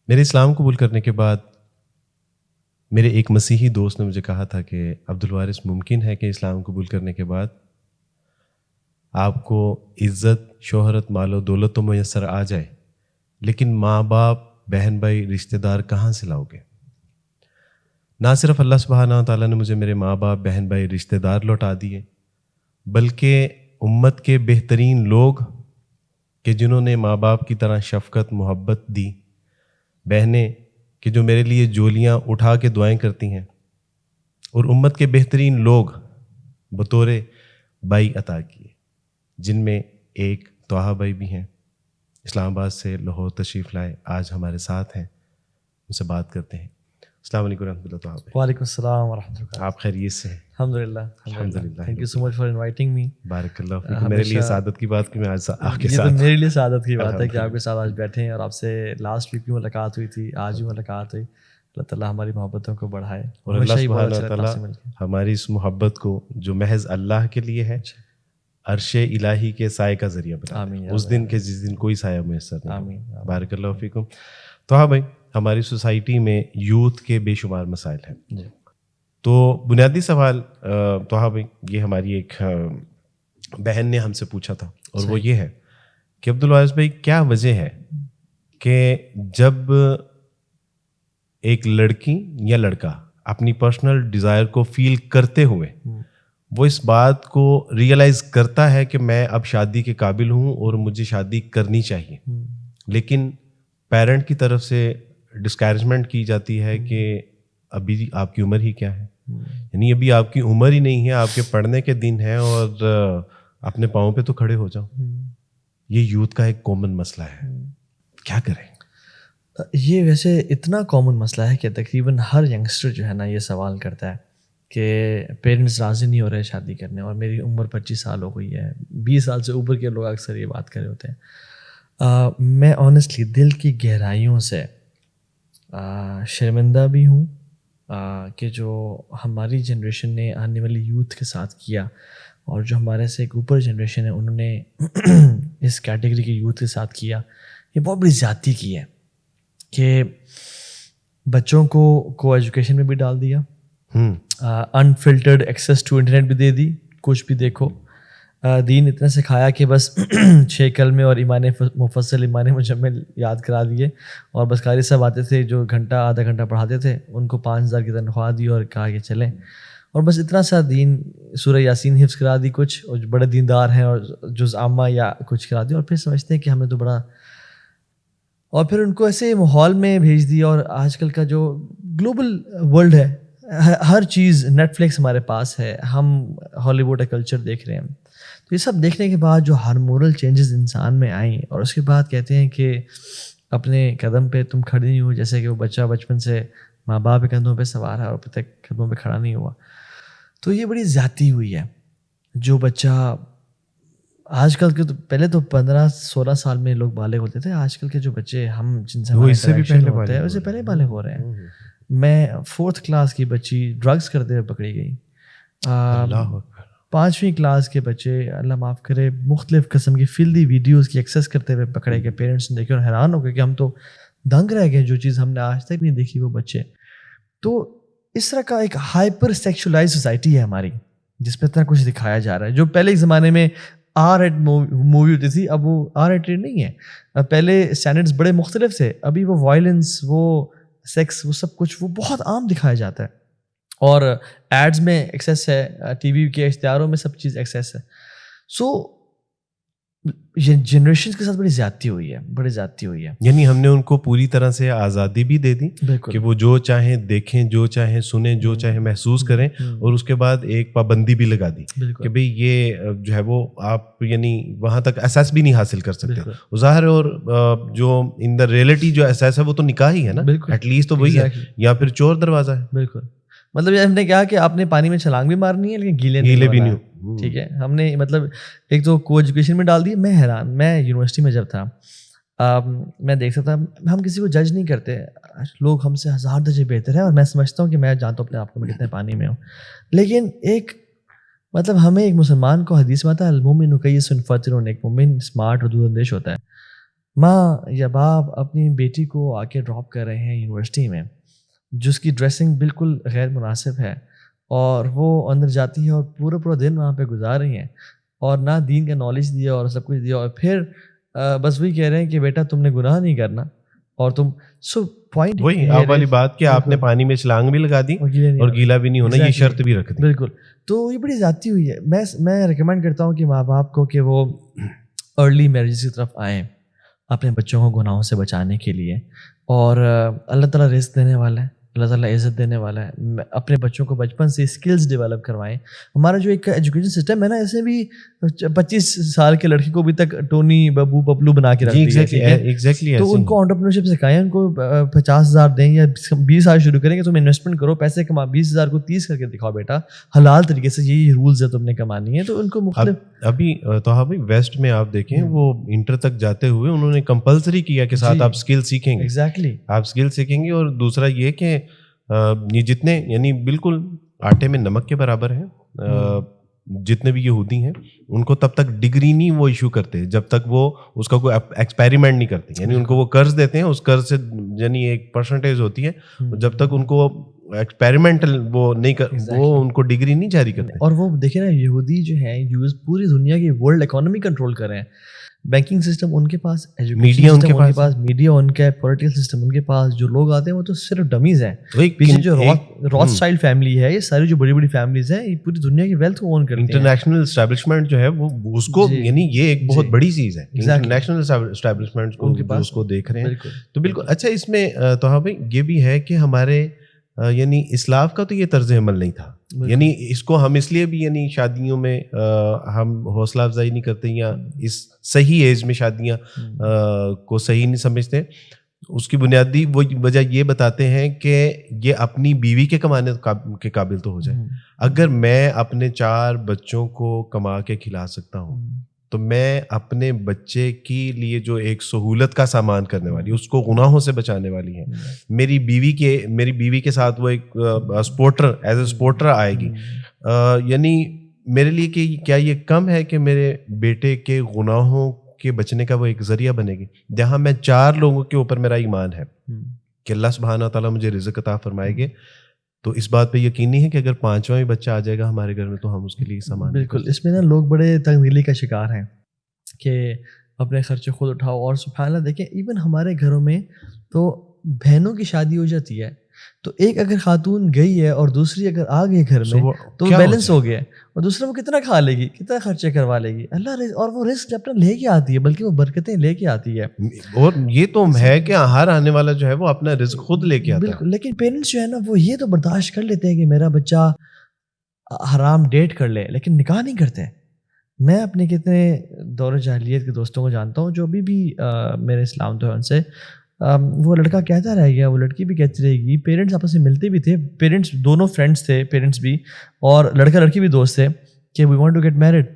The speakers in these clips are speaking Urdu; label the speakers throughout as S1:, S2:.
S1: میرے اسلام قبول کرنے کے بعد میرے ایک مسیحی دوست نے مجھے کہا تھا کہ عبدالوارث ممکن ہے کہ اسلام قبول کرنے کے بعد آپ کو عزت، شہرت، مال و دولت تو میسر آ جائے، لیکن ماں باپ، بہن بھائی، رشتہ دار کہاں سے لاؤ گے؟ نہ صرف اللہ سبحانہ تعالیٰ نے مجھے میرے ماں باپ، بہن بھائی، رشتہ دار لوٹا دیے، بلکہ امت کے بہترین لوگ کہ جنہوں نے ماں باپ کی طرح شفقت، محبت دی، بہنیں کہ جو میرے لیے جولیاں اٹھا کے دعائیں کرتی ہیں، اور امت کے بہترین لوگ بطور بھائی عطا کیے، جن میں ایک طٰہٰ بھائی بھی ہیں، اسلام آباد سے لاہور تشریف لائے، آج ہمارے ساتھ ہیں، ان سے بات کرتے ہیں۔ السلام علیکم ورحمۃ اللہ طٰہٰ بھائی۔
S2: وعلیکم السلام ورحمۃ اللہ۔
S1: آپ خیریت سے ہیں؟
S2: الحمدللہ الحمدللہ، thank you so much for inviting me.
S1: بارک اللہ فیکم۔ میرے لیے سعادت کی بات کہ میں آج آپ کے
S2: یہ
S1: ساتھ،
S2: تو میرے لیے سعادت کی بات ہے کہ آپ کے ساتھ آج بیٹھے ہیں، اور آپ سے لاسٹ ویک بھی ملاقات ہوئی تھی، آج بھی ملاقات ہوئی۔ اللہ تعالیٰ ہماری محبتوں کو بڑھائے،
S1: اور اللہ سبحانہ تعالیٰ ہماری اس محبت کو جو محض اللہ کے لیے ہے عرش الہی کے سائے کا ذریعہ بنا دے، اس دن کے جس دن کوئی سایہ میسر نہیں۔
S2: آمین۔
S1: بارک اللہ فیکم۔ تو ہاں بھائی، ہماری سوسائٹی میں یوتھ کے بے شمار مسائل ہیں، تو بنیادی سوال تو ہاں بھائی، یہ ہماری ایک بہن نے ہم سے پوچھا تھا، اور وہ یہ ہے کہ عبدالوارث بھائی کیا وجہ ہے کہ جب ایک لڑکی یا لڑکا اپنی پرسنل ڈیزائر کو فیل کرتے ہوئے وہ اس بات کو ریئلائز کرتا ہے کہ میں اب شادی کے قابل ہوں اور مجھے شادی کرنی چاہیے، لیکن پیرنٹ کی طرف سے ڈسکریجمنٹ کی جاتی ہے کہ ابھی آپ کی عمر ہی کیا ہے، یعنی ابھی آپ کی عمر ہی نہیں ہے، آپ کے پڑھنے کے دن ہیں، اور اپنے پاؤں پہ تو کھڑے ہو جاؤ۔ یہ یوتھ کا ایک کامن مسئلہ ہے، کیا کریں؟
S2: یہ ویسے اتنا کامن مسئلہ ہے کہ تقریباً ہر ینگسٹر جو ہے نا یہ سوال کرتا ہے کہ پیرنٹس راضی نہیں ہو رہے شادی کرنے، اور میری عمر 25 سال ہو گئی ہے، 20 سال سے اوپر کے لوگ اکثر یہ بات کر رہے ہوتے ہیں۔ میں آنیسٹلی دل کی گہرائیوں سے شرمندہ بھی ہوں کہ جو ہماری جنریشن نے آنے والی یوتھ کے ساتھ کیا، اور جو ہمارے سے ایک اوپر جنریشن ہے انہوں نے اس کیٹیگری کے یوتھ کے ساتھ کیا، یہ بہت بڑی زیادتی کی ہے کہ بچوں کو ایجوکیشن میں بھی ڈال دیا، انفلٹرڈ ایکسیس ٹو انٹرنیٹ بھی دے دی، کچھ بھی دیکھو، دین اتنا سکھایا کہ بس 6 کلمے اور ایمان مفصل، ایمان مجمل یاد کرا دیے، اور بس قاری صاحب آتے تھے جو گھنٹہ آدھا گھنٹہ پڑھاتے تھے، ان کو 5000 کی تنخواہ دی اور کہا کہ چلیں، اور بس اتنا سا دین، سورہ یاسین حفظ کرا دی کچھ، اور بڑے دیندار ہیں اور جز عامہ یا کچھ کرا دیا، اور پھر سمجھتے ہیں کہ ہمیں تو بڑا، اور پھر ان کو ایسے ماحول میں بھیج دیا۔ اور آج کل کا جو گلوبل ورلڈ ہے، ہر چیز نیٹ فلکس ہمارے پاس ہے، ہم ہالی ووڈ کا کلچر دیکھ رہے ہیں، تو یہ سب دیکھنے کے بعد جو ہارمونل چینجز انسان میں آئیں، اور اس کے بعد کہتے ہیں کہ اپنے قدم پہ تم کھڑے نہیں ہو، جیسے کہ وہ بچہ بچپن سے ماں باپ کے کندھوں پہ سوار ہے اور اب تک قدموں پہ کھڑا نہیں ہوا، تو یہ بڑی زیادتی ہوئی ہے۔ جو بچہ آج کل کے، تو پہلے تو 15-16 سال میں لوگ بالغ ہوتے تھے، آج کل کے جو بچے ہم جن سے
S1: وہ اس سے بھی پہلے
S2: ہوتے ہیں، اس سے پہلے بالغ ہو رہے ہیں۔ میں 4th کلاس کی بچی ڈرگس کرتے ہوئے پکڑی گئی، 5ویں کلاس کے بچے، اللہ معاف کرے، مختلف قسم کی فلدی ویڈیوز کی ایکسیس کرتے ہوئے پکڑے گئے، پیرنٹس نے دیکھے اور حیران ہو گئے کہ ہم تو دنگ رہ گئے، جو چیز ہم نے آج تک نہیں دیکھی وہ بچے۔ تو اس طرح کا ایک ہائپر سیکشولائز سوسائٹی ہے ہماری، جس میں اتنا کچھ دکھایا جا رہا ہے۔ جو پہلے زمانے میں R-rated مووی ہوتی تھی، اب وہ R-rated نہیں ہے، پہلے اسٹینڈرڈس بڑے مختلف تھے، ابھی وہ وائلنس، وہ سیکس، وہ سب کچھ وہ بہت عام دکھایا جاتا ہے، اور ایڈز میں ایکسیس ہے، ٹی وی کے اشتہاروں میں سب چیز ایکسیس ہے۔ سو جنریشنز کے ساتھ بڑی زیادتی ہوئی ہے، بڑی زیادتی ہوئی ہے،
S1: یعنی ہم نے ان کو پوری طرح سے آزادی بھی دے دی کہ وہ جو چاہیں دیکھیں، جو چاہیں سنیں، جو چاہیں محسوس کریں، اور اس کے بعد ایک پابندی بھی لگا دی کہ بھئی یہ جو ہے وہ آپ یعنی وہاں تک احساس بھی نہیں حاصل کر سکتے ظاہر، اور جو ان دا ریئلٹی جو احساس ہے وہ تو نکاح ہی ہے نا، ایٹ لیسٹ تو وہی ہے، یا پھر چور دروازہ ہے۔
S2: بالکل، مطلب یہ ہم نے کہا کہ آپ نے پانی میں چھلانگ بھی مارنی ہے لیکن گیلے بھی نہیں، ٹھیک ہے، ہم نے مطلب ایک تو کو ایجوکیشن میں ڈال دی۔ میں حیران، میں یونیورسٹی میں جب تھا، میں دیکھتا تھا، ہم کسی کو جج نہیں کرتے، لوگ ہم سے 1000 درجے بہتر ہیں، اور میں سمجھتا ہوں کہ میں جانتا ہوں اپنے آپ کو میں کتنے پانی میں ہوں، لیکن ایک مطلب ہمیں ایک مسلمان کو حدیث میں آتا ہے المومن قیس فطن، ایک مومن اسمارٹ اور دور اندیش ہوتا ہے، ماں یا باپ اپنی بیٹی کو آ کے ڈراپ کر رہے ہیں یونیورسٹی میں، جس کی ڈریسنگ بالکل غیر مناسب ہے، اور وہ اندر جاتی ہے اور پورا دن وہاں پہ گزار رہی ہیں، اور نہ دین کا نالج دیا اور سب کچھ دیا، اور پھر بس وہی کہہ رہے ہیں کہ بیٹا تم نے گناہ نہیں کرنا، اور تم پوائنٹ
S1: وہی آپ والی بات کہ آپ نے پانی میں چھلانگ بھی لگا دی اور گیلا بھی نہیں ہونا، یہ شرط بھی رکھ دی.
S2: بالکل. تو یہ بڑی زیادتی ہوئی ہے. میں ریکمینڈ کرتا ہوں کہ ماں باپ کو کہ وہ ارلی میرجز کی طرف آئیں اپنے بچوں کو گناہوں سے بچانے کے لیے، اور اللہ تعالیٰ رزق دینے والا ہے، اللہ تعالیٰ عزت دینے والا ہے. اپنے بچوں کو بچپن سے اسکلز ڈیولپ کروائیں. ہمارا جو ایک ایجوکیشن سسٹم ہے نا، ایسے بھی 25 سال کے لڑکی کو بھی تک ٹونی ببو ببلو بنا کے رکھ دیا. تو ان کو انٹرپرینورشپ سکھائیں، ان کو 50,000 دیں یا 20,000 شروع کریں کہ تم انویسٹمنٹ کرو، پیسے کما، 20,000 کو 30 کر کے دکھاؤ بیٹا، حلال طریقے سے، یہی رولز ہے تم نے کمانی ہے. تو ان کو مختلف
S1: ابھی تو بھائی ویسٹ میں آپ دیکھیں وہ انٹر تک جاتے ہوئے انہوں نے کمپلسری کیا کہ ساتھ آپ اسکل سیکھیں گے.
S2: ایگزیکٹلی
S1: آپ اسکل سیکھیں گے. اور دوسرا یہ کہ یہ جتنے یعنی بالکل آٹے میں نمک کے برابر ہیں، جتنے بھی یہودی ہیں ان کو تب تک ڈگری نہیں وہ ایشو کرتے جب تک وہ اس کا کوئی ایکسپیریمنٹ نہیں کرتے. یعنی ان کو وہ قرض دیتے ہیں، اس قرض سے یعنی ایک پرسنٹیج ہوتی ہے، جب تک ان کو ایکسپیریمنٹل وہ نہیں وہ ان کو ڈگری نہیں جاری کرتے.
S2: اور وہ دیکھیں نا، یہودی جو ہیں پوری دنیا کی ورلڈ اکانومی کنٹرول کر رہے ہیں. بینکنگ سسٹم ان کے پاس،
S1: میڈیا ان کے
S2: پاس، میڈیا ان کا، پولیٹیکل سسٹم ان کے پاس. جو لوگ آتے ہیں وہ تو صرف ڈمیز ہیں. پیچھے جو راث اسٹائل فیملی ہے، یہ ساری جو بڑی بڑی فیملیز ہیں، یہ پوری دنیا کی ویلتھ کو اون کرتی ہیں.
S1: انٹرنیشنل اسٹیبلشمنٹ جو ہے وہ اس کو یعنی یہ ایک بہت بڑی چیز ہے، انٹرنیشنل اسٹیبلشمنٹ کو جو اس کو دیکھ رہے ہیں. تو بالکل اچھا، اس میں تو ہاں بھائی یہ بھی ہے کہ ہمارے یعنی اسلاف کا تو یہ طرز عمل نہیں تھا. یعنی اس کو ہم اس لیے بھی یعنی شادیوں میں ہم حوصلہ افزائی نہیں کرتے یا اس صحیح ایج میں شادیاں کو صحیح نہیں سمجھتے. اس کی بنیادی وہ وجہ یہ بتاتے ہیں کہ یہ اپنی بیوی کے کمانے کے قابل تو ہو جائے. اگر میں اپنے 4 بچوں کو کما کے کھلا سکتا ہوں تو میں اپنے بچے کے لیے جو ایک سہولت کا سامان کرنے والی، اس کو گناہوں سے بچانے والی ہے. میری بیوی کے ساتھ وہ ایک ایز اے سپورٹر آئے گی. یعنی میرے لیے کہ کیا یہ کم ہے کہ میرے بیٹے کے گناہوں کے بچنے کا وہ ایک ذریعہ بنے گی، جہاں میں 4 لوگوں کے اوپر میرا ایمان ہے کہ اللہ سبحانہ تعالیٰ مجھے رزق عطا فرمائے گے. تو اس بات پہ یقینی ہے کہ اگر 5واں بھی بچہ آ جائے گا ہمارے گھر میں تو ہم اس کے لیے سامان.
S2: بالکل. اس میں نا لوگ بڑے تنگ دلی کا شکار ہیں کہ اپنے خرچے خود اٹھاؤ. اور سبحان اللہ دیکھیں، ایون ہمارے گھروں میں تو بہنوں کی شادی ہو جاتی ہے، تو ایک اگر خاتون گئی ہے اور دوسری اگر آ گئی گھر میں تو بیلنس ہو گیا. اور دوسرا وہ کتنا کھا لے گی، کتنا خرچے کروا لے گی. اللہ اور وہ رزق اپنا لے کے آتی ہے، بلکہ وہ برکتیں لے کے آتی ہے.
S1: اور یہ تو ہے کہ ہر آنے والا جو ہے وہ اپنا رزق خود لے کے آتا ہے.
S2: بالکل. لیکن پیرنٹس جو ہے نا وہ یہ تو برداشت کر لیتے ہیں کہ میرا بچہ حرام ڈیٹ کر لے، لیکن نکاح نہیں کرتے. میں اپنے کتنے دور جاہلیت کے دوستوں کو جانتا ہوں جو ابھی بھی میرے اسلام تو ہے ان سے، وہ لڑکا کہتا رہ گیا، وہ لڑکی بھی کہتی رہے گی. پیرنٹس آپس میں ملتے بھی تھے، پیرنٹس دونوں فرینڈس تھے، پیرنٹس بھی اور لڑکا لڑکی بھی دوست تھے کہ we want to get married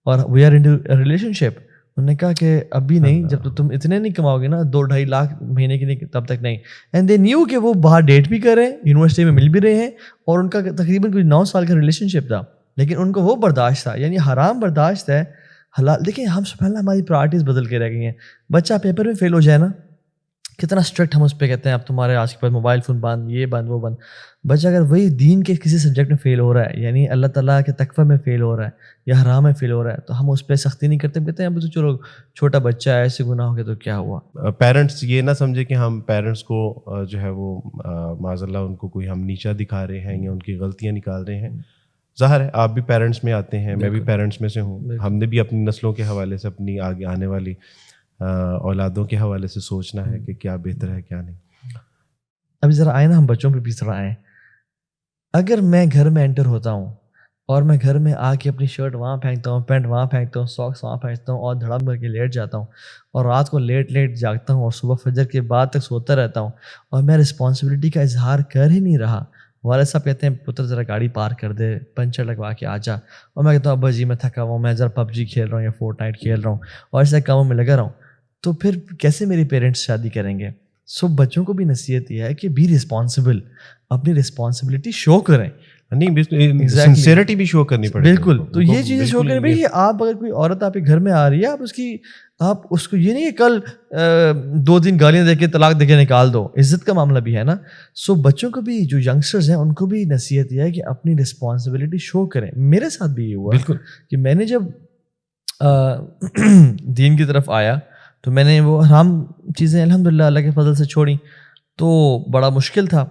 S2: اور وی آر ان ریلیشن شپ. انہوں نے کہا کہ ابھی نہیں، جب تک تم اتنے نہیں کماؤ گے نا 2-2.5 لاکھ مہینے کی نہیں، تب تک نہیں. اینڈ دے نیو کہ وہ باہر ڈیٹ بھی کر رہے ہیں، یونیورسٹی میں مل بھی رہے ہیں، اور ان کا تقریباً کوئی 9 سال کا ریلیشن شپ تھا، لیکن ان کو وہ برداشت تھا. یعنی حرام برداشت ہے، حلال. دیکھیں ہم سبحان اللہ ہماری پرائرٹیز بدل کے رہ گئی ہیں. بچہ پیپر میں فیل ہو جائے نا، کتنا اسٹرکٹ ہم اس پہ کہتے ہیں اب تمہارے آج کے بعد موبائل فون بند، یہ بند وہ بند. بچہ اگر وہی دین کے کسی سبجیکٹ میں فیل ہو رہا ہے، یعنی اللہ تعالیٰ کے تقوی میں فیل ہو رہا ہے یا حرام میں فیل ہو رہا ہے، تو ہم اس پہ سختی نہیں کرتے. کہتے ہیں اب تو چلو چھوٹا بچہ ہے، ایسے گناہ ہو گیا تو کیا ہوا.
S1: پیرنٹس یہ نہ سمجھے کہ ہم پیرنٹس کو جو ہے وہ معاذ اللہ ان کو کوئی ہم نیچا دکھا رہے ہیں یا ان کی غلطیاں نکال رہے ہیں. ظاہر ہے آپ بھی پیرنٹس میں آتے ہیں، میں بھی پیرنٹس میں سے ہوں. ہم نے بھی اپنی نسلوں کے حوالے سے، اپنی آگے آنے والی اولادوں کے حوالے سے سوچنا ہے کہ کیا بہتر ہے کیا نہیں.
S2: ابھی ذرا آئے نا، ہم بچوں پہ بھی ذرا آئیں. اگر میں گھر میں انٹر ہوتا ہوں اور میں گھر میں آ کے اپنی شرٹ وہاں پھینکتا ہوں، پینٹ وہاں پھینکتا ہوں، ساکس وہاں پھینکتا ہوں اور دھڑام کر کے لیٹ جاتا ہوں اور رات کو لیٹ جاگتا ہوں اور صبح فجر کے بعد تک سوتا رہتا ہوں اور میں رسپانسبلٹی کا اظہار کر ہی نہیں رہا. والد صاحب کہتے ہیں پتر ذرا گاڑی پارک کر دے، پنچر لگوا کے آ جا، اور میں کہتا ہوں ابا جی میں تھکا ہوا ہوں، میں ذرا PUBG کھیل رہا ہوں یا فورٹ نائٹ کھیل رہا ہوں اور ایسے کاموں میں لگا رہا ہوں، تو پھر کیسے میری پیرنٹس شادی کریں گے. سو بچوں کو بھی نصیحت یہ ہے کہ بی رسپانسبل، اپنی رسپانسبلٹی شو کریں.
S1: نہیں سنسیئرٹی بھی شو کرنی پڑے.
S2: بالکل, تو یہ چیزیں شو کریں بھائی. آپ اگر کوئی عورت آپ کے گھر میں آ رہی ہے, آپ اس کو یہ نہیں کہ کل 2-3 گالیاں دے کے طلاق دے کے نکال دو, عزت کا معاملہ بھی ہے نا. سو بچوں کو بھی, جو ینگسٹرز ہیں ان کو بھی نصیحت یہ ہے کہ اپنی رسپانسبلٹی شو کریں. میرے ساتھ بھی یہ ہوا
S1: بالکل
S2: کہ میں نے جب دین کی طرف آیا تو میں نے وہ حرام چیزیں الحمدللہ اللہ کے فضل سے چھوڑیں, تو بڑا مشکل تھا.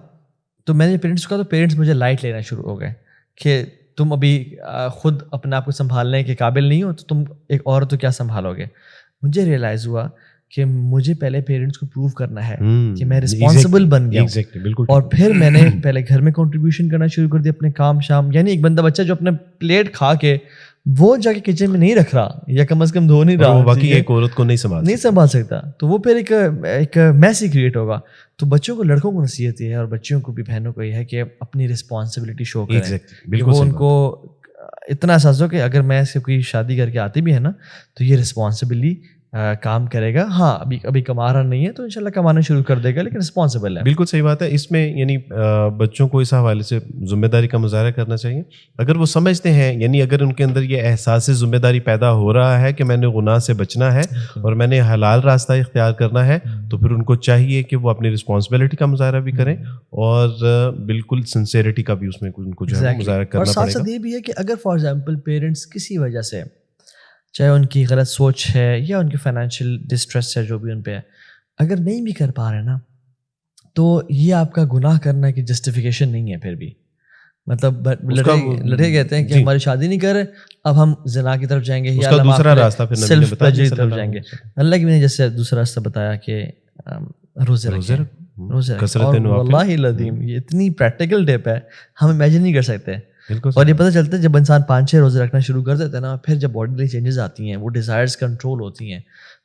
S2: تو میں نے پیرنٹس کو کہا, تو پیرنٹس مجھے لائٹ لینا شروع ہو گئے کہ تم ابھی خود اپنے آپ کو سنبھالنے کے قابل نہیں ہو, تو تم ایک عورت تو کیا سنبھالو گے. مجھے ریئلائز ہوا کہ مجھے پہلے پیرنٹس کو پروو کرنا ہے کہ میں رسپانسبل بن گیا ہوں, اور پھر میں نے پہلے گھر میں کنٹریبیوشن کرنا شروع کر دیا اپنے کام شام. یعنی ایک بندہ بچہ جو اپنے پلیٹ کھا کے وہ جا کے کچن میں نہیں رکھ رہا, یا کم از کم دھو نہیں رہا,
S1: باقی ایک عورت کو نہیں
S2: سنبھال سکتا, تو وہ پھر ایک میس ہی کریٹ ہوگا. تو بچوں کو, لڑکوں کو نصیحت یہ ہے, اور بچیوں کو بھی, بہنوں کو یہ ہے کہ اپنی رسپانسبلٹی شو کریں. وہ ان کو اتنا احساس ہو کہ اگر میں سے کوئی شادی کر کے آتی بھی ہے نا, تو یہ رسپانسبلی کام کرے گا. ہاں ابھی کما رہا نہیں ہے تو انشاءاللہ کمانا شروع کر دے گا, لیکن رسپانسبل ہے.
S1: بالکل صحیح بات ہے. اس میں یعنی بچوں کو اس حوالے سے ذمہ داری کا مظاہرہ کرنا چاہیے. اگر وہ سمجھتے ہیں, یعنی اگر ان کے اندر یہ احساس ذمہ داری پیدا ہو رہا ہے کہ میں نے گناہ سے بچنا ہے اور میں نے حلال راستہ اختیار کرنا ہے, تو پھر ان کو چاہیے کہ وہ اپنی رسپانسبلٹی کا مظاہرہ بھی کریں, اور بالکل سنسیئرٹی کا بھی اس میں ان کو جو ہے مظاہرہ کرنا پڑے گا.
S2: اور ساتھ ساتھ یہ بھی ہے کہ اگر فار ایگزامپل پیرنٹس کسی وجہ سے, چاہے ان کی غلط سوچ ہے یا ان کی فائنینشیل ڈسٹریس ہے جو بھی ان پہ ہے, اگر نہیں بھی کر پا رہے نا, تو یہ آپ کا گناہ کرنا کی جسٹیفیکیشن نہیں ہے. پھر بھی مطلب لڑکے کہتے ہیں کہ ہماری شادی نہیں کر رہے, اب ہم زنا کی طرف جائیں گے, یا
S1: دوسرا راستہ پھر
S2: سیلف پلیجر کی طرف جائیں گے. اللہ کی نے جیسے دوسرا راستہ بتایا کہ روزے رکھیں. اور واللہ العظیم یہ اتنی پریکٹیکل ٹپ ہے, ہم امیجن نہیں کر سکتے. اور یہ پتہ چلتا ہے جب انسان 5-6 روزے رکھنا شروع کر دیتا ہے نا, پھر جب باڈی چینجز آتی ہیں, وہ ڈیزائرز کنٹرول ہوتی ہیں,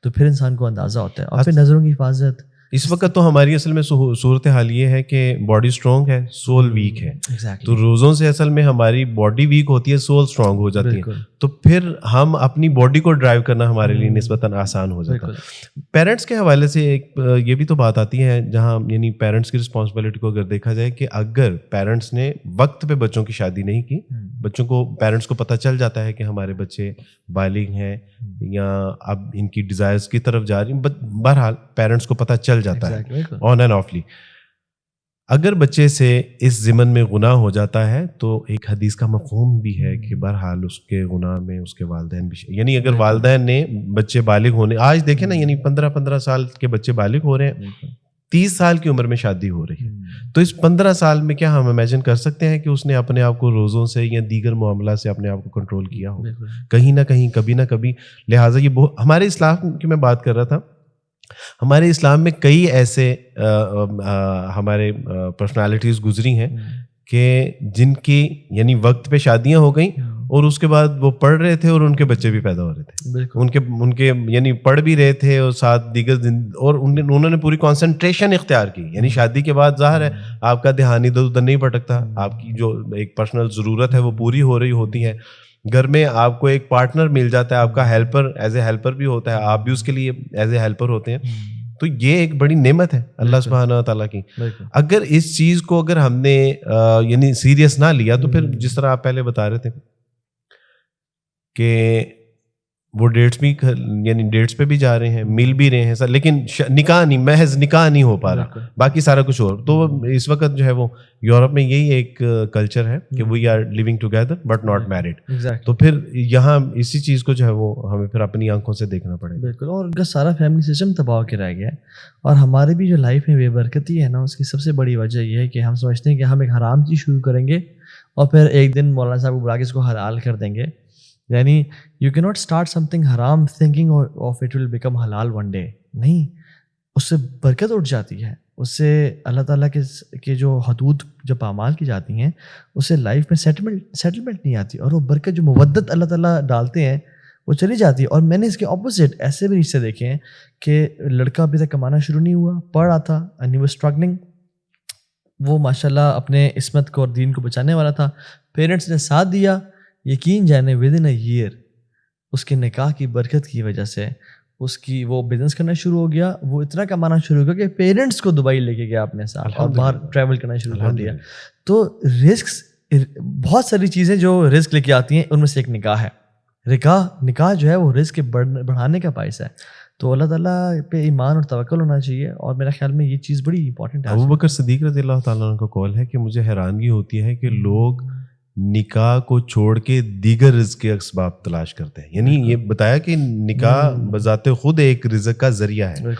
S2: تو پھر انسان کو اندازہ ہوتا ہے. اور پھر نظروں کی حفاظت.
S1: اس وقت تو ہماری اصل میں صورت حال یہ ہے کہ باڈی اسٹرانگ ہے, سول ویک ہے. تو روزوں سے اصل میں ہماری باڈی ویک ہوتی ہے, سول اسٹرانگ ہو جاتی ہے, تو پھر ہم اپنی باڈی کو ڈرائیو کرنا ہمارے لیے نسبتاً آسان ہو جاتا ہے. پیرنٹس کے حوالے سے ایک یہ بھی تو بات آتی ہے, جہاں یعنی پیرنٹس کی رسپانسبلٹی کو اگر دیکھا جائے کہ اگر پیرنٹس نے وقت پہ بچوں کی شادی نہیں کی, بچوں کو, پیرنٹس کو پتہ چل جاتا ہے کہ ہمارے بچے بالغ ہیں یا اب ان کی ڈیزائرز کی طرف جا رہی ہیں, بہرحال پیرنٹس کو پتہ چل جاتا ہے آن اینڈ آفلی. اگر بچے سے اس ضمن میں گناہ ہو جاتا ہے, تو ایک حدیث کا مفہوم بھی ہے کہ بہرحال اس کے گناہ میں اس کے والدین بھی, یعنی اگر والدین نے بچے بالغ ہونے, آج دیکھیں نا, یعنی 15 سال کے بچے بالغ ہو رہے ہیں, 30 سال کی عمر میں شادی ہو رہی ہے, تو اس 15 سال میں کیا ہم امیجن کر سکتے ہیں کہ اس نے اپنے آپ کو روزوں سے یا دیگر معاملات سے اپنے آپ کو کنٹرول کیا ہو؟ کہیں نہ کہیں, کبھی نہ کبھی. لہٰذا یہ ہمارے اسلام کی میں بات کر رہا تھا, ہمارے اسلام میں کئی ایسے ہمارے پرسنالٹیز گزری ہیں کہ جن کی یعنی وقت پہ شادیاں ہو گئیں, اور اس کے بعد وہ پڑھ رہے تھے اور ان کے بچے بھی پیدا ہو رہے تھے. ان کے یعنی پڑھ بھی رہے تھے اور ساتھ دیگر اور انہوں نے پوری کانسنٹریشن اختیار کی. یعنی شادی کے بعد ظاہر ہے آپ کا دھیان ادھر ادھر نہیں بھٹکتا, آپ کی جو ایک پرسنل ضرورت ہے وہ پوری ہو رہی ہوتی ہے. گھر میں آپ کو ایک پارٹنر مل جاتا ہے, آپ کا ہیلپر, ایز اے ہیلپر بھی ہوتا ہے, آپ بھی اس کے لیے ایز اے ہیلپر ہوتے ہیں. تو یہ ایک بڑی نعمت ہے اللہ سبحانہ و تعالیٰ کی. اگر اس چیز کو اگر ہم نے یعنی سیریس نہ لیا, تو پھر جس طرح آپ پہلے بتا رہے تھے کہ وہ ڈیٹس بھی یعنی ڈیٹس پہ بھی جا رہے ہیں, مل بھی رہے ہیں سر, لیکن نکاح نہیں, محض نکاح نہیں ہو پا رہا, باقی سارا کچھ اور. تو اس وقت جو ہے وہ یورپ میں یہی ایک کلچر ہے کہ we are living together but not married. تو پھر یہاں اسی چیز کو جو ہے وہ ہمیں پھر اپنی آنکھوں سے دیکھنا پڑے گا.
S2: بالکل. اور ان کا سارا فیملی سسٹم تباہ ہو کے رہ گیا ہے. اور ہماری بھی جو لائف میں بے برکتی ہے نا, اس کی سب سے بڑی وجہ یہ ہے کہ ہم سمجھتے ہیں کہ ہم ایک حرام چیز شروع کریں گے اور پھر ایک دن مولانا صاحب کو بلا کے اس کو حلال کر دیں گے. یعنی یو کی ناٹ اسٹارٹ سم تھنگ حرام thinking of it will become حلال ون ڈے. نہیں, اس سے برکت اٹھ جاتی ہے, اس سے اللہ تعالیٰ کے جو حدود جو پامال کی جاتی ہیں اس سے لائف میں سیٹلمنٹ نہیں آتی, اور وہ برکت جو مودت اللہ تعالیٰ ڈالتے ہیں وہ چلی جاتی ہے. اور میں نے اس کے اپوزٹ ایسے بھی رشتے دیکھے ہیں کہ لڑکا ابھی تک کمانا شروع نہیں ہوا, پڑھ رہا تھا اینڈ ہی واز اسٹرگلنگ, وہ ماشاء اللہ اپنے عصمت کو اور دین کو بچانے والا تھا, پیرنٹس نے ساتھ دیا. یقین جانے ود ان اے ایئر اس کے نکاح کی برکت کی وجہ سے اس کی وہ بزنس کرنا شروع ہو گیا, وہ اتنا کمانا شروع ہو گیا کہ پیرنٹس کو دبئی لے کے گیا اپنے ساتھ اور باہر ٹریول کرنا شروع کر دیا. تو رسکس بہت ساری چیزیں جو رزق لے کے آتی ہیں ان میں سے ایک نکاح ہے. نکاح جو ہے وہ رزق کے بڑھانے کا باعث ہے. تو اللہ تعالیٰ پہ ایمان اور توکل ہونا چاہیے, اور میرے خیال میں یہ چیز بڑی امپورٹنٹ ہے.
S1: ابوبکر صدیق رضی اللہ تعالیٰ عنہ کا قول ہے کہ مجھے حیرانگی ہوتی ہے کہ لوگ نکاح کو چھوڑ کے دیگر رزق کے اسباب تلاش کرتے ہیں. یعنی یہ بتایا کہ نکاح بذات خود ایک رزق کا ذریعہ ہے.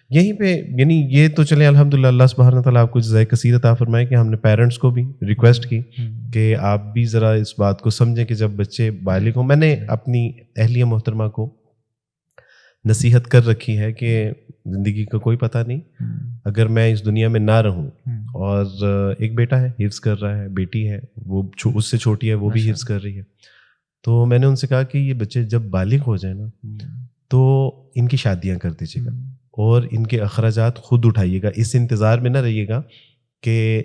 S1: یہیں پہ یعنی یہ تو چلیں الحمدللہ, اللہ سبحانہ تعالیٰ آپ کو جزائے کثیر عطا فرمائے کہ ہم نے پیرنٹس کو بھی ریکویسٹ کی کہ آپ بھی ذرا اس بات کو سمجھیں کہ جب بچے بالغ ہوں. میں نے اپنی اہلیہ محترمہ کو نصیحت کر رکھی ہے کہ زندگی کا کوئی پتہ نہیں, اگر میں اس دنیا میں نہ رہوں, اور ایک بیٹا ہے حفظ کر رہا ہے, بیٹی ہے وہ اس سے چھوٹی ہے وہ بھی حفظ کر رہی ہے, تو میں نے ان سے کہا کہ یہ بچے جب بالغ ہو جائیں نا تو ان کی شادیاں کر دیجیے گا اور ان کے اخراجات خود اٹھائیے گا. اس انتظار میں نہ رہیے گا کہ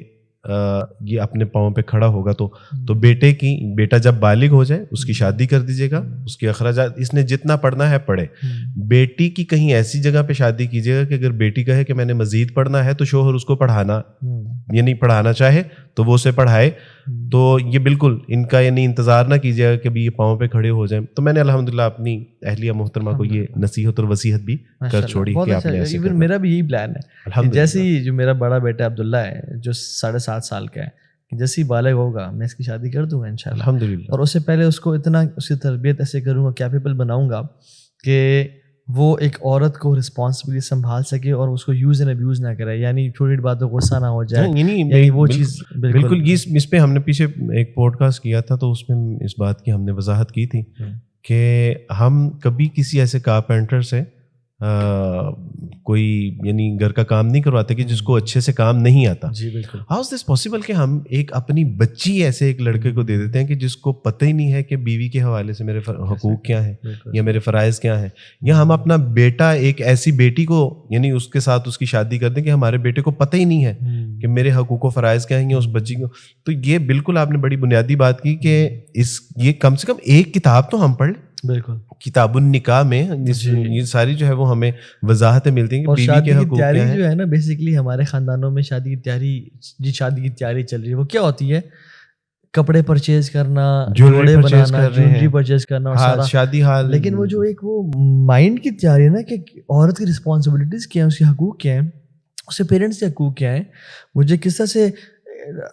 S1: یہ اپنے پاؤں پہ کھڑا ہوگا. تو بیٹا جب بالغ ہو جائے اس کی شادی کر دیجیے گا, اس کے اخراجات اس نے جتنا پڑھنا ہے پڑھے. بیٹی کی کہیں ایسی جگہ پہ شادی کیجیے گا کہ اگر بیٹی کہے کہ میں نے مزید پڑھنا ہے تو شوہر اس کو یعنی پڑھانا چاہے تو وہ اسے پڑھائے. تو یہ بالکل ان کا یعنی انتظار نہ کیجیے گا کہ بھی یہ پاؤں پہ کھڑے ہو جائیں. تو میں نے الحمدللہ اپنی اہلیہ محترمہ کو یہ نصیحت اور وصیت بھی کر چھوڑی کہ آپ نے ایسے کرنا.
S2: میرا بھی یہی پلان ہے. جیسے ہی جو میرا بڑا بیٹا عبداللہ ہے جو 7.5 سال کا ہے, جیسے ہی بالغ ہوگا میں اس کی شادی کر دوں گا انشاءاللہ الحمدللہ. اور اس سے پہلے اس کو اتنا اس کی تربیت ایسے کروں گا, کیپیبل بناؤں گا کہ وہ ایک عورت کو رسپانسبلی سنبھال سکے اور اس کو یوز اینڈ ابیوز نہ کرے, یعنی چھوٹی باتوں کو غصہ نہ ہو جائے. یعنی وہ چیز
S1: بالکل اس پہ ہم نے پیچھے ایک پوڈ کاسٹ کیا تھا تو اس میں اس بات کی ہم نے وضاحت کی تھی کہ ہم کبھی کسی ایسے کارپینٹر سے کوئی یعنی گھر کا کام نہیں کرواتے کہ جس کو اچھے سے کام نہیں آتا.
S2: جی بالکل.
S1: ہاؤ از دس پاسبل کہ ہم ایک اپنی بچی ایسے ایک لڑکے کو دے دیتے ہیں کہ جس کو پتہ ہی نہیں ہے کہ بیوی کے حوالے سے میرے حقوق کیا ہیں یا میرے فرائض کیا ہیں, یا ہم اپنا بیٹا ایک ایسی بیٹی کو یعنی اس کے ساتھ اس کی شادی کر دیں کہ ہمارے بیٹے کو پتہ ہی نہیں ہے کہ میرے حقوق و فرائض کیا ہیں یا اس بچی کو. تو یہ بالکل آپ نے بڑی بنیادی بات کی کہ یہ کم سے کم ایک کتاب تو ہم پڑھ لیں.
S2: بالکل.
S1: کتاب النکاح میں یہ ساری جو ہے وہ ہمیں وضاحتیں ملتی ہیں کہ بیوی کے حقوق کیا ہیں.
S2: جو ہے نا بیسیکلی ہمارے خاندانوں میں شادی کی تیاری چل رہی ہے, وہ کیا ہوتی ہے؟ کپڑے پرچیز کرنا, جوڑے بنانا, جویلری پرچیز کرنا,
S1: شادی حال.
S2: لیکن وہ جو ایک وہ مائنڈ کی تیاری ہے نا کہ عورت کی رسپانسبلٹیز کیا ہیں, اس کے حقوق کیا ہیں, اس کے پیرنٹس کے حقوق کیا ہیں, مجھے کس طرح سے.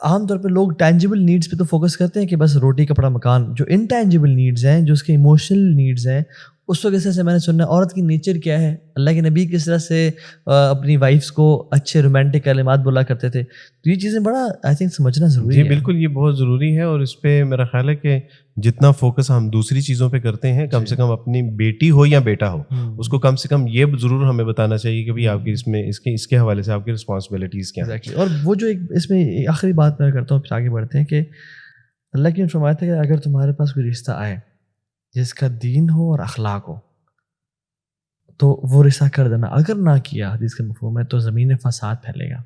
S2: عام طور پہ لوگ ٹینجیبل نیڈس پہ تو فوکس کرتے ہیں کہ بس روٹی کپڑا مکان, جو انٹینجیبل نیڈز ہیں, جو اس کے ایموشنل نیڈز ہیں, اس کو کس طرح سے میں نے سننا ہے عورت کی نیچر کیا ہے, اللہ کے نبی کس طرح سے اپنی وائفس کو اچھے رومانٹک کلمات بولا کرتے تھے. تو یہ چیزیں بڑا آئی تھنک سمجھنا ضروری ہے.
S1: جی بالکل, یہ بہت ضروری ہے, اور اس پہ میرا خیال ہے کہ جتنا فوکس ہم دوسری چیزوں پہ کرتے ہیں, کم سے کم اپنی بیٹی ہو یا بیٹا ہو اس کو کم سے کم یہ ضرور ہمیں بتانا چاہیے کہ بھائی آپ کی اس کے حوالے سے آپ کی رسپانسبلٹیز کیا ہیں.
S2: اور وہ جو ایک اس میں آخری بات میں کرتا ہوں پھر آگے بڑھتے ہیں کہ اللہ کی فرمایا تھا کہ اگر تمہارے پاس کوئی رشتہ آئے جس کا دین ہو اور اخلاق ہو تو وہ رشتہ کر دینا, اگر نہ کیا حدیث کا مفہوم ہے تو زمین فساد پھیلے گا.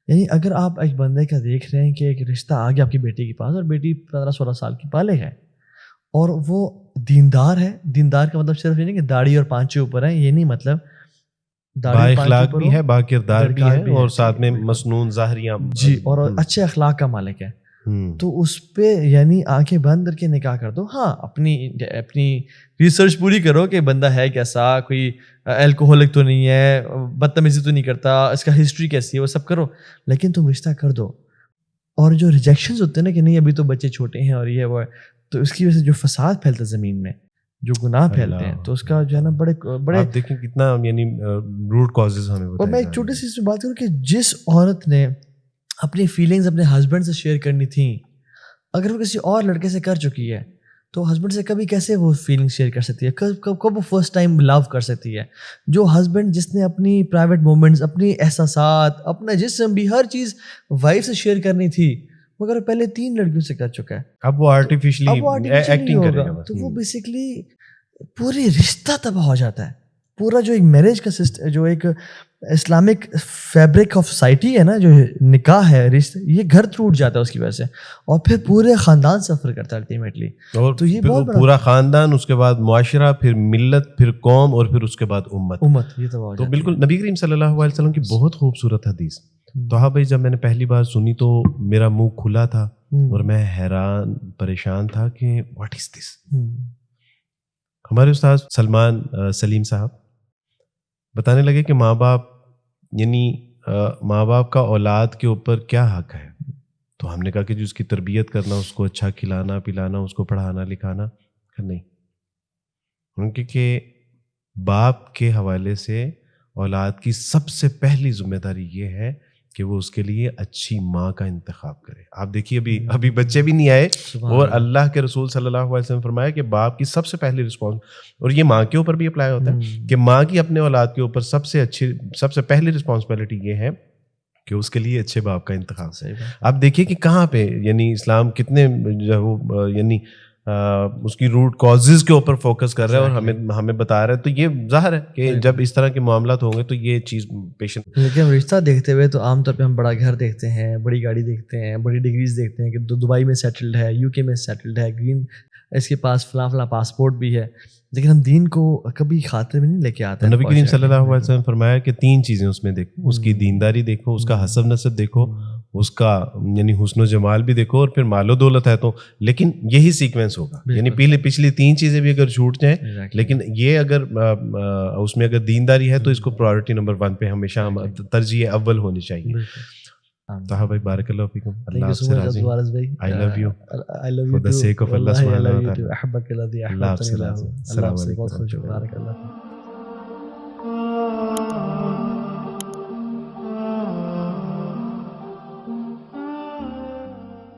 S2: یعنی اگر آپ ایک بندے کا دیکھ رہے ہیں کہ ایک رشتہ آ گیا آپ کی بیٹی کے پاس, اور بیٹی 15-16 سال کی بالغ ہے اور وہ دیندار ہے, دیندار کا مطلب صرف یہ نہیں کہ داڑھی اور پانچے اوپر ہیں, یہ نہیں مطلب,
S1: با اخلاق بھی ہے, با کردار بھی ہے, اور ساتھ میں مسنون ظاہریاں
S2: جی, اور اچھے اخلاق کا مالک ہے, تو اس پہ یعنی آنکھیں بند کر کے نکاح کر دو. ہاں اپنی ریسرچ پوری کرو کہ بندہ ہے کیسا, کوئی الکوہولک تو نہیں ہے, بدتمیزی تو نہیں کرتا, اس کا ہسٹری کیسی ہے, وہ سب کرو, لیکن تم رشتہ کر دو. اور جو ریجیکشنز ہوتے ہیں نا کہ نہیں ابھی تو بچے چھوٹے ہیں اور یہ وہ ہے, تو اس کی وجہ سے جو فساد پھیلتا ہے زمین میں, جو گناہ پھیلتے ہیں, تو اس کا جو ہے نا بڑے
S1: آپ دیکھیں کتنا یعنی روٹ کازز ہمیں بتائیں.
S2: اور میں ایک چھوٹی سی اس میں بات کروں کہ جس عورت نے اپنی فیلنگز اپنے ہسبینڈ سے شیئر کرنی تھیں, اگر وہ کسی اور لڑکے سے کر چکی ہے تو ہسبینڈ سے کبھی کیسے وہ فیلنگ شیئر کر سکتی ہے, کب وہ فرسٹ ٹائم لو کر سکتی ہے. جو ہسبینڈ جس نے اپنی پرائیویٹ مومنٹس, اپنی احساسات, اپنا جسم بھی, ہر چیز وائف سے شیئر کرنی تھی, مگر پہلے 3 لڑکیوں سے کر چکا ہے,
S1: اب وہ آرٹیفیشلی ایکٹنگ کرے گا,
S2: تو وہ بیسکلی پوری رشتہ تباہ ہو جاتا ہے. پورا جو ایک میرج کا سسٹم, جو ایک اسلامک فیبرک آف سوسائٹی ہے نا, جو نکاح ہے, رشتہ, یہ گھر ٹوٹ جاتا ہے اس کی وجہ سے, اور پھر پورے خاندان سفر کرتا ہے الٹیمیٹلی.
S1: تو یہ بہت پورا خاندان, اس کے بعد معاشرہ, پھر ملت, پھر قوم, اور پھر اس کے بعد امت.
S2: یہ
S1: تو بالکل نبی کریم صلی اللہ علیہ وسلم کی بہت خوبصورت حدیث. تو ہاں بھائی, جب میں نے پہلی بار سنی تو میرا منہ کھلا تھا, اور میں حیران پریشان تھا کہ واٹ از دس. ہمارے استاد سلمان سلیم صاحب بتانے لگے کہ ماں باپ یعنی ماں باپ کا اولاد کے اوپر کیا حق ہے. تو ہم نے کہا کہ جو اس کی تربیت کرنا, اس کو اچھا کھلانا پلانا, اس کو پڑھانا لکھانا, نہیں. کیونکہ باپ کے حوالے سے اولاد کی سب سے پہلی ذمہ داری یہ ہے کہ وہ اس کے لیے اچھی ماں کا انتخاب کرے. آپ دیکھیے ابھی بچے بھی نہیں آئے اور اللہ کے رسول صلی اللہ علیہ وسلم فرمایا کہ باپ کی سب سے پہلی رسپانس, اور یہ ماں کے اوپر بھی اپلائی ہوتا ہے کہ ماں کی اپنے اولاد کے اوپر سب سے پہلی رسپانسبلٹی یہ ہے کہ اس کے لیے اچھے باپ کا انتخاب. آپ دیکھیے کہ کہاں پہ یعنی اسلام کتنے جو یعنی اس کی روٹ کازز کے اوپر فوکس کر رہا ہے اور ہمیں بتا رہا ہے. تو یہ ظاہر ہے کہ جب اس طرح کے معاملات ہوں گے تو یہ چیز پیشنٹ.
S2: لیکن ہم رشتہ دیکھتے ہوئے تو عام طور پہ ہم بڑا گھر دیکھتے ہیں, بڑی گاڑی دیکھتے ہیں, بڑی ڈگریز دیکھتے ہیں کہ دبئی میں سیٹلڈ ہے, یو کے میں سیٹلڈ ہے, گرین اس کے پاس فلاں پاسپورٹ بھی ہے, لیکن ہم دین کو کبھی خاطر میں نہیں لے کے آتے.
S1: نبی کریم صلی اللہ علیہ وسلم فرمایا کہ 3 چیزیں اس میں دیکھو, اس کی دینداری دیکھو, اس کا حسب نسب دیکھو, اس کا یعنی حسن و جمال بھی دیکھو, اور پھر مال و دولت ہے تو. لیکن یہی سیکوینس ہوگا, یعنی پچھلی 3 چیزیں بھی اگر چھوٹ جائیں, لیکن یہ اگر اس میں اگر دینداری ہے تو اس کو پرائورٹی نمبر 1 پہ ہمیشہ ترجیح اول ہونی چاہیے. طاہر بھائی بارک اللہ فیکم, اللہ آپ سے راضی ہوں. I love you for the sake of Allah سبحانہ و تعالی. اللہ آپ سے راضی. السلام علیکم.